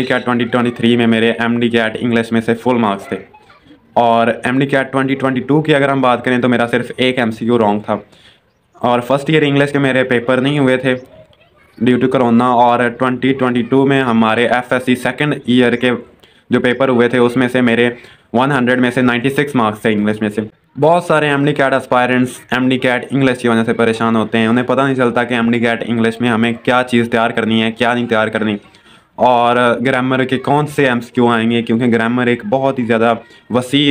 Cat 2023 में मेरे MD CAT English में से फुल मार्क्स थे। और एमडी कैट 2022 की अगर हम बात करें तो मेरा सिर्फ एक एमसीक्यू रॉन्ग था। और फर्स्ट ईयर इंग्लिश के मेरे पेपर नहीं हुए थे ड्यू टू कोरोना। और 2022 में हमारे एफएससी सेकंड ईयर के जो पेपर हुए थे उसमें से मेरे 100 में से 96 मार्क्स थे इंग्लिश में से। बहुत सारे MD CAT aspirants MD CAT English की वजह से परेशान होते हैं। उन्हें पता नहीं चलता कि एमडी कैट इंग्लिश में हमें क्या चीज़ तैयार करनी है, क्या नहीं तैयार करनी, और ग्रामर के कौन से एमसीक्यू आएंगे, क्योंकि ग्रामर एक बहुत ही ज़्यादा वसी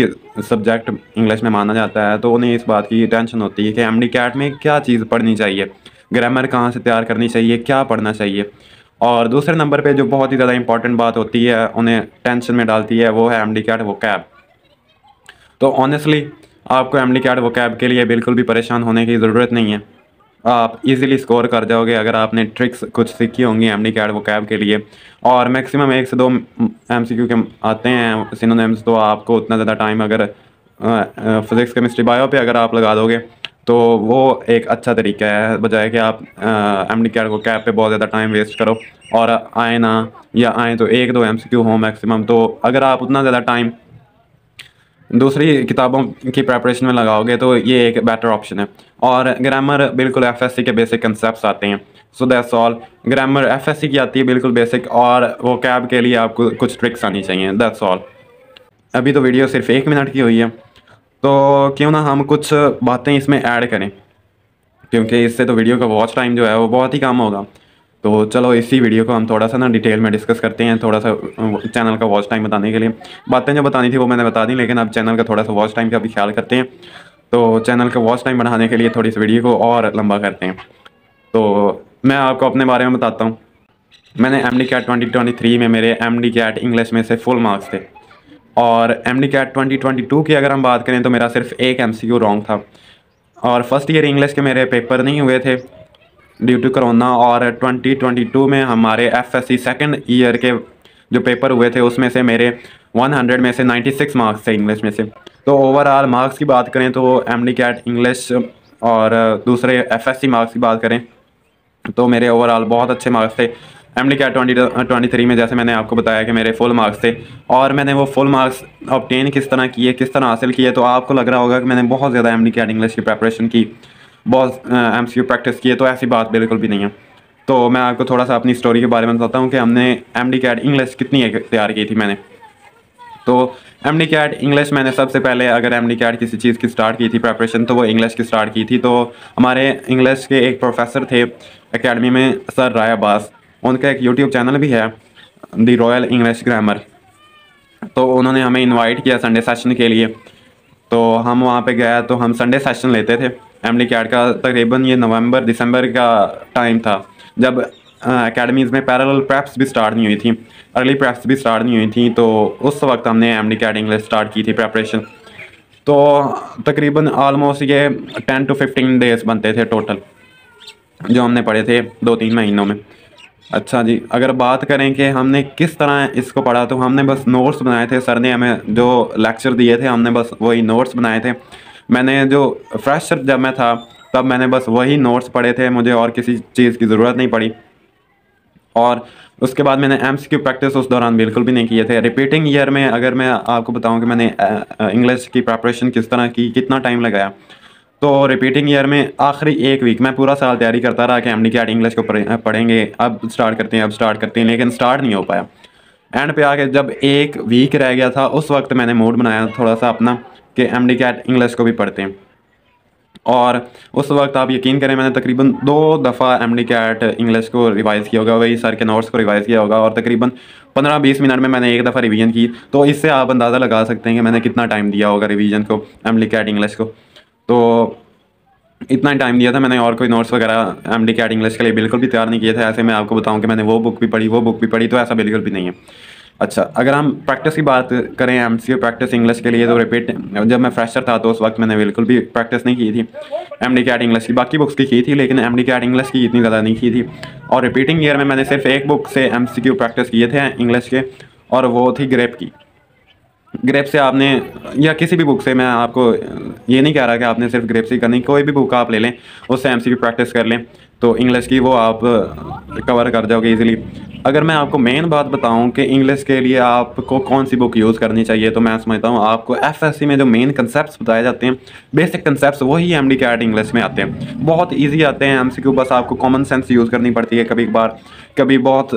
सब्जेक्ट इंग्लिश में माना जाता है। तो उन्हें इस बात की टेंशन होती है कि एमडी कैट में क्या चीज़ पढ़नी चाहिए, ग्रामर कहाँ से तैयार करनी चाहिए, क्या पढ़ना चाहिए। और दूसरे नंबर पे जो बहुत ही ज़्यादा इंपॉर्टेंट बात होती है उन्हें टेंशन में डालती है, वो है एमडी कैट वोकैब। तो ऑनेस्टली आपको एमडी कैट वोकैब के लिए बिल्कुल भी परेशान होने की ज़रूरत नहीं है। आप इजीली स्कोर कर जाओगे अगर आपने ट्रिक्स कुछ सीखी होंगी एमडी कैट वोकैब के लिए। और मैक्सिमम 1 से 2 एमसीक्यू के आते हैं सिनोनिम्स, तो आपको उतना ज़्यादा टाइम अगर फिज़िक्स केमिस्ट्री बायो पे अगर आप लगा दोगे तो वो एक अच्छा तरीका है, बजाय कि आप एमडी कैट वोकैब पे बहुत ज़्यादा टाइम वेस्ट करो और आए ना, या आए तो 1-2 एमसीक्यू हो मैक्सिमम। तो अगर आप उतना ज़्यादा टाइम दूसरी किताबों की प्रेपरेशन में लगाओगे तो ये एक बेटर ऑप्शन है। और ग्रामर बिल्कुल एफएससी के बेसिक कंसेप्ट्स आते हैं। So that's all. Grammar FSc की आती है बिल्कुल बेसिक, और वोकैब के लिए आपको कुछ ट्रिक्स आनी चाहिए। That's all. अभी तो वीडियो सिर्फ 1 मिनट की हुई है, तो क्यों ना हम कुछ बातें इसमें ऐड करें, क्योंकि इससे तो वीडियो का वॉच टाइम जो है वो बहुत ही कम होगा। तो चलो इसी वीडियो को हम थोड़ा सा ना डिटेल में डिस्कस करते हैं, थोड़ा सा चैनल का वॉच टाइम बताने के लिए। बातें जो बतानी थी वो मैंने बता दी, लेकिन अब चैनल का थोड़ा सा वॉच टाइम का भी ख्याल करते हैं। तो चैनल का वॉच टाइम बढ़ाने के लिए थोड़ी सी वीडियो को और लंबा करते हैं। तो मैं आपको अपने बारे में बताता हूँ। मैंने एमडी कैट 2023 में मेरे एमडी कैट इंग्लिश में से फुल मार्क्स थे। और एमडी कैट 2022 की अगर हम बात करें तो मेरा सिर्फ एक एमसीक्यू रॉन्ग था। और फर्स्ट ईयर इंग्लिश के मेरे पेपर नहीं हुए थे ड्यू टू कोरोना। और 2022 में हमारे एफएससी सेकंड ईयर के जो पेपर हुए थे उसमें से मेरे 100 में से 96 मार्क्स थे इंग्लिश में से। तो ओवरऑल मार्क्स की बात करें तो एमडी कैट इंग्लिश और दूसरे एफएससी मार्क्स की बात करें तो मेरे ओवरऑल बहुत अच्छे मार्क्स थे। एमडी कैट 2023 में जैसे मैंने आपको बताया कि मेरे फुल मार्क्स थे, और मैंने वो फुल मार्क्स ऑब्टेन किस तरह किए, किस तरह हासिल किए, तो आपको लग रहा होगा कि मैंने बहुत ज़्यादा एमडी कैट इंग्लिश की प्रेपरेशन की, बहुत एमसीक्यू प्रैक्टिस किए। तो ऐसी बात बिल्कुल भी नहीं है। तो मैं आपको थोड़ा सा अपनी स्टोरी के बारे में बताता हूँ कि हमने एमडी कैट इंग्लिश कितनी तैयार की थी मैंने। तो एमडी कैट इंग्लिश मैंने सबसे पहले अगर एमडी कैट किसी चीज़ की स्टार्ट की थी प्रेपरेशन तो वो इंग्लिश की स्टार्ट की थी। तो हमारे इंग्लिश के एक प्रोफेसर थे एकेडमी में, सर राय अब्बास। उनका एक यूट्यूब चैनल भी है, दी रॉयल इंग्लिश ग्रामर। तो उन्होंने हमें इनवाइट किया संडे सेशन के लिए। तो हम वहाँ पे गए तो हम संडे सेशन लेते थे एमडी कैट का। तकरीबन ये नवंबर दिसंबर का टाइम था जब एकेडमीज़ में पैरेलल प्रेप्स भी स्टार्ट नहीं हुई थी, अर्ली प्रेप्स भी स्टार्ट नहीं हुई थी। तो उस वक्त हमने एमडी कैट इंग्लिश स्टार्ट की थी प्रेपरेशन। तो तकरीबन आलमोस्ट ये 10 to 15 डेज़ बनते थे टोटल जो हमने पढ़े थे 2-3 महीनों में। अच्छा जी, अगर बात करें कि हमने किस तरह इसको पढ़ा, तो हमने बस नोट्स बनाए थे। सर ने हमें जो लेक्चर दिए थे हमने बस वही नोट्स बनाए थे। मैंने जो फ्रेशर जब मैं था तब मैंने बस वही नोट्स पढ़े थे, मुझे और किसी चीज़ की ज़रूरत नहीं पड़ी। और उसके बाद मैंने एमसीक्यू प्रैक्टिस उस दौरान बिल्कुल भी नहीं किए थे। रिपीटिंग ईयर में अगर मैं आपको बताऊं कि मैंने इंग्लिश की प्रिपरेशन किस तरह की, कितना टाइम लगाया, तो रिपीटिंग ईयर में आखिरी 1 वीक मैं पूरा साल तैयारी करता रहा कि एमडी कैट इंग्लिश को पढ़ेंगे, अब स्टार्ट करते हैं, अब स्टार्ट करते हैं, लेकिन स्टार्ट नहीं हो पाया। एंड पे आके जब 1 वीक रह गया था उस वक्त मैंने मूड बनाया थोड़ा सा अपना कि एमडी कैट इंग्लिश को भी पढ़ते हैं। और उस वक्त आप यकीन करें मैंने तकरीबन 2 दफ़ा एमडी कैट इंग्लिश को रिवाइज़ किया होगा, वही सर के नोट्स को रिवाइज़ किया होगा, और तकरीबन 15-20 मिनट में मैंने 1 दफ़ा रिवीजन की। तो इससे आप अंदाज़ा लगा सकते हैं कि मैंने कितना टाइम दिया होगा रिवीजन को एमडी कैट इंग्लिश को। तो इतना ही टाइम दिया था मैंने, और कोई नोट्स वगैरह एमडी कैट इंग्लिश के लिए बिल्कुल भी तैयार नहीं किए थे। ऐसे मैं आपको बताऊं कि मैंने वो बुक भी पढ़ी, वो बुक भी पढ़ी, तो ऐसा बिल्कुल भी नहीं है। अच्छा, अगर हम प्रैक्टिस की बात करें एमसीक्यू प्रैक्टिस इंग्लिश के लिए, तो रिपीट जब मैं फ्रेशर था तो उस वक्त मैंने बिल्कुल भी प्रैक्टिस नहीं की थी एमडी कैट इंग्लिश की। बाकी बुक्स की थी लेकिन एमडी कैट इंग्लिश की इतनी ज़्यादा नहीं की थी। और रिपीटिंग ईयर में मैंने सिर्फ एक बुक से एमसीक्यू प्रैक्टिस किए थे इंग्लिश के, और वो थी ग्रेप की। ग्रेप से आपने, या किसी भी बुक से, मैं आपको ये नहीं कह रहा कि आपने सिर्फ ग्रेप से ही करनी, कोई भी बुक आप ले लें उससे एमसीक्यू प्रैक्टिस कर लें। तो इंग्लिश की वो आप कवर कर जाओगे इजीली। अगर मैं आपको मेन बात बताऊं कि इंग्लिश के लिए आपको कौन सी बुक यूज़ करनी चाहिए, तो मैं समझता हूं आपको एफएससी में जो मेन कंसेप्ट्स बताए जाते हैं, बेसिक कंसेप्ट्स, वही एमडी कैट इंग्लिश में आते हैं। बहुत इजी आते हैं एमसीक्यू, बस आपको कॉमन सेंस यूज़ करनी पड़ती है। कभी कभार कभी बहुत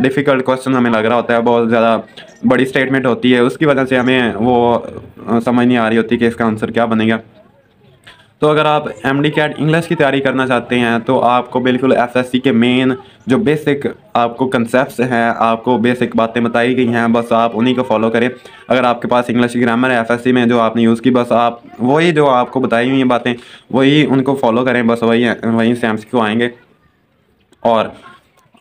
डिफ़िकल्ट क्वेश्चन हमें लग रहा होता है, बहुत ज़्यादा बड़ी स्टेटमेंट होती है, उसकी वजह से हमें वो समझ नहीं आ रही होती कि इसका आंसर क्या बनेगा। तो अगर आप एमडी कैट इंग्लिश की तैयारी करना चाहते हैं तो आपको बिल्कुल एफएससी के मेन जो बेसिक आपको कंसेप्ट्स हैं, आपको बेसिक बातें बताई गई हैं, बस आप उन्हीं को फॉलो करें। अगर आपके पास इंग्लिश की ग्रामर है एफएससी में जो आपने यूज़ की, बस आप वही जो आपको बताई हुई हैं बातें वही उनको फॉलो करें, बस वहीं से एमसीक्यू आएंगे। और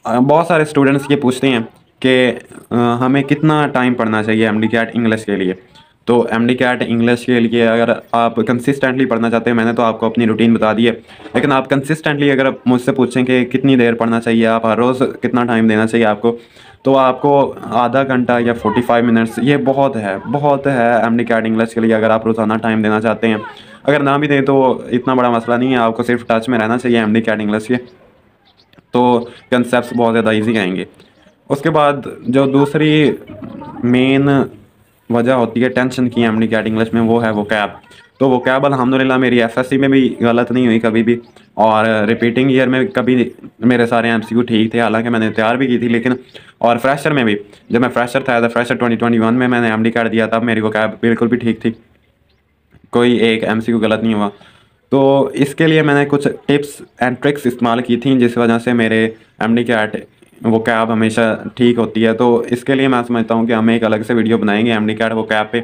बहुत सारे स्टूडेंट्स ये पूछते हैं कि हमें कितना टाइम पढ़ना चाहिए एमडी कैट इंग्लिश के लिए। तो एमडी कैट इंग्लिश के लिए अगर आप कंसिस्टेंटली पढ़ना चाहते हैं, मैंने तो आपको अपनी रूटीन बता दी है, लेकिन आप कंसिस्टेंटली अगर आप मुझसे पूछें कि कितनी देर पढ़ना चाहिए, आप हर रोज़ कितना टाइम देना चाहिए आपको, तो आपको आधा घंटा या 45 मिनट्स ये बहुत है एमडी कैट इंग्लिश के लिए, अगर आप रोज़ाना टाइम देना चाहते हैं। अगर ना भी दें तो इतना बड़ा मसला नहीं है, आपको सिर्फ टच में रहना चाहिए एमडी कैट इंग्लिश के, तो कंसेप्ट्स बहुत ज़्यादा इजी आएंगे। उसके बाद जो दूसरी मेन वजह होती है टेंशन की एमडी कैट इंग्लिश में, वो है वोकैब। तो वोकैब अल्हम्दुलिल्लाह मेरी एफएससी में भी गलत नहीं हुई कभी भी, और रिपीटिंग ईयर में कभी मेरे सारे एमसीक्यू ठीक थे, हालांकि मैंने तैयार भी की थी, लेकिन और फ्रेशर में भी, जब मैं फ्रेशर था एज फ्रेशर 2021 में मैंने एमडी कैट दिया, तब मेरी वोकैब बिल्कुल भी ठीक थी, कोई एक एमसीक्यू गलत नहीं हुआ। तो इसके लिए मैंने कुछ टिप्स एंड ट्रिक्स इस्तेमाल की थी, जिस वजह से मेरे एमडी कैट वो कैब हमेशा ठीक होती है। तो इसके लिए मैं समझता हूँ कि हम एक अलग से वीडियो बनाएंगे एमडी कैट वो कैब पे।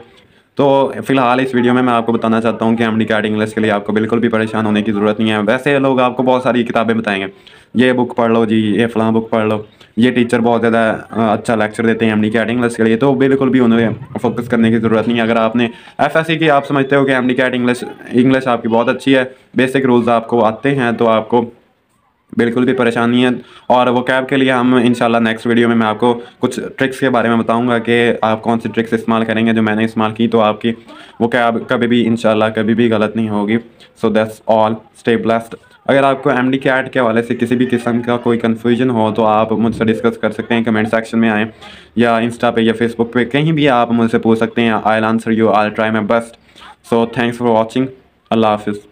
तो फिलहाल इस वीडियो में मैं आपको बताना चाहता हूँ कि एमडी कैट इंग्लिश के लिए आपको बिल्कुल भी परेशान होने की ज़रूरत नहीं है। वैसे लोग आपको बहुत सारी किताबें बताएंगे, ये बुक पढ़ लो जी, ये फ़लाँ बुक पढ़ लो, ये टीचर बहुत ज़्यादा अच्छा लेक्चर देते हैं एमडी कैट इंग्लिश के लिए, तो बिल्कुल भी उन्हें फोकस करने की ज़रूरत नहीं है। अगर आपने एफएससी की आप समझते हो कि एमडी कैट इंग्लिश आपकी बहुत अच्छी है, बेसिक रूल्स आपको आते हैं, तो आपको बिल्कुल भी परेशानी है। और वो कैब के लिए हम इंशाल्लाह नेक्स्ट वीडियो में मैं आपको कुछ ट्रिक्स के बारे में बताऊंगा कि आप कौन सी ट्रिक्स इस्तेमाल करेंगे जो मैंने इस्तेमाल की, तो आपकी वो कैब कभी भी इंशाल्लाह कभी भी गलत नहीं होगी। So that's all, stay blessed. अगर आपको एमडी कैट के हवाले से किसी भी किस्म का कोई कन्फ्यूजन हो तो आप मुझसे डिस्कस कर सकते हैं, कमेंट सेक्शन में आएँ या इंस्टा पे या फेसबुक पे, कहीं भी आप मुझसे पूछ सकते हैं। I will answer you, I will try my best. So thanks for watching. अल्लाह हाफिज़।